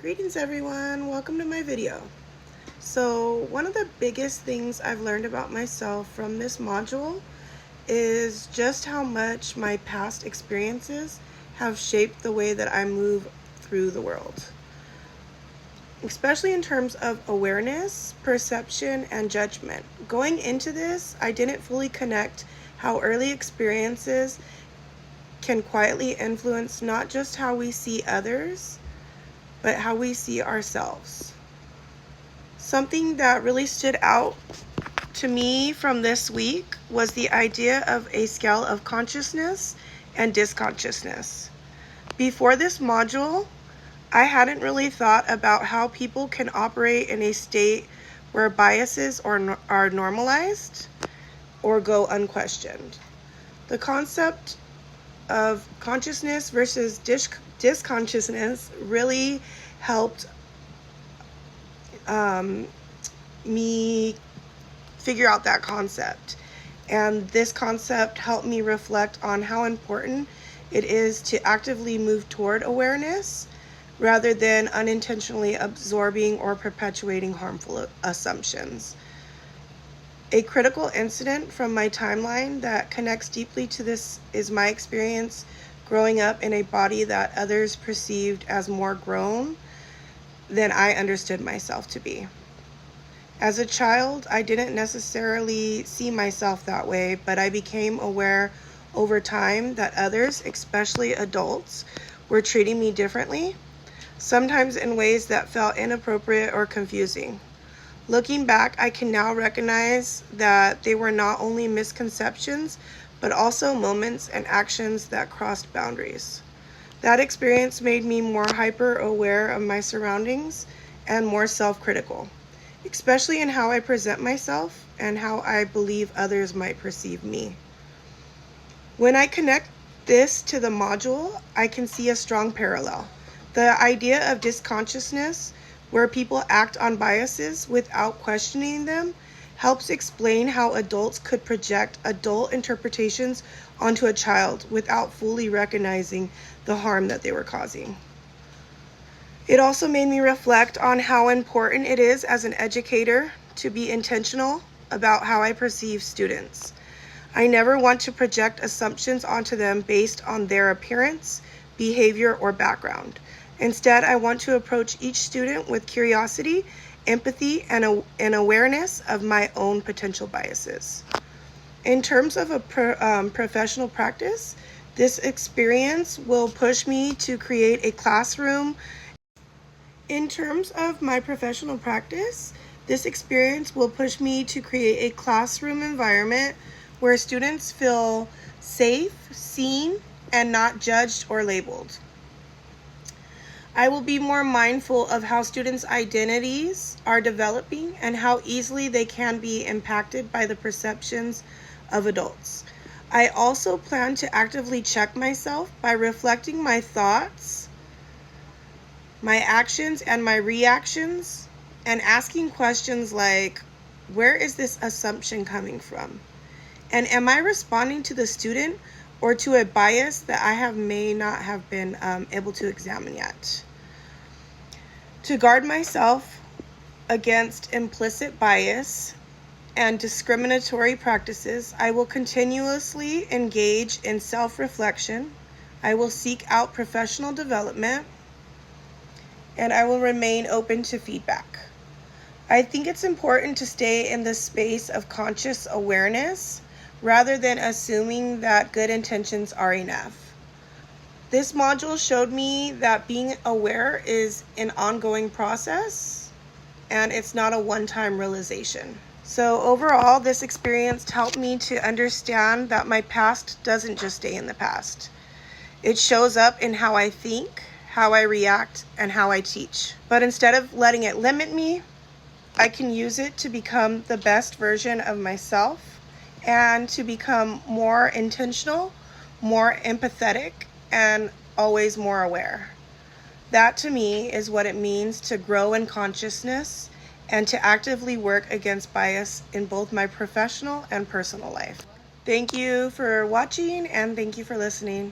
Greetings everyone, welcome to my video. So one of the biggest things I've learned about myself from this module is just how much my past experiences have shaped the way that I move through the world. Especially in terms of awareness, perception, and judgment. Going into this, I didn't fully connect how early experiences can quietly influence not just how we see others, but how we see ourselves. Something that really stood out to me from this week was the idea of a scale of consciousness and disconsciousness. Before this module, I hadn't really thought about how people can operate in a state where biases are normalized or go unquestioned. The concept of consciousness versus disconsciousness really helped me figure out that concept. And this concept helped me reflect on how important it is to actively move toward awareness rather than unintentionally absorbing or perpetuating harmful assumptions. A critical incident from my timeline that connects deeply to this is my experience growing up in a body that others perceived as more grown than I understood myself to be. As a child, I didn't necessarily see myself that way, but I became aware over time that others, especially adults, were treating me differently, sometimes in ways that felt inappropriate or confusing. Looking back, I can now recognize that they were not only misconceptions, but also moments and actions that crossed boundaries. That experience made me more hyper-aware of my surroundings and more self-critical, especially in how I present myself and how I believe others might perceive me. When I connect this to the module, I can see a strong parallel. The idea of disconsciousness, where people act on biases without questioning them, helps explain how adults could project adult interpretations onto a child without fully recognizing the harm that they were causing. It also made me reflect on how important it is as an educator to be intentional about how I perceive students. I never want to project assumptions onto them based on their appearance, behavior, or background. Instead, I want to approach each student with curiosity, empathy, and an awareness of my own potential biases. In terms of a professional practice, this experience will push me to create a classroom. In terms of my professional practice, this experience will push me to create a classroom environment where students feel safe, seen, and not judged or labeled. I will be more mindful of how students' identities are developing and how easily they can be impacted by the perceptions of adults. I also plan to actively check myself by reflecting my thoughts, my actions, and my reactions, and asking questions like, where is this assumption coming from? And am I responding to the student or to a bias that I may not have been able to examine yet? To guard myself against implicit bias and discriminatory practices, I will continuously engage in self-reflection. I will seek out professional development, and I will remain open to feedback. I think it's important to stay in the space of conscious awareness rather than assuming that good intentions are enough. This module showed me that being aware is an ongoing process and it's not a one-time realization. So overall, this experience helped me to understand that my past doesn't just stay in the past. It shows up in how I think, how I react, and how I teach. But instead of letting it limit me, I can use it to become the best version of myself and to become more intentional, more empathetic, and always more aware. That to me is what it means to grow in consciousness and to actively work against bias in both my professional and personal life. Thank you for watching and thank you for listening.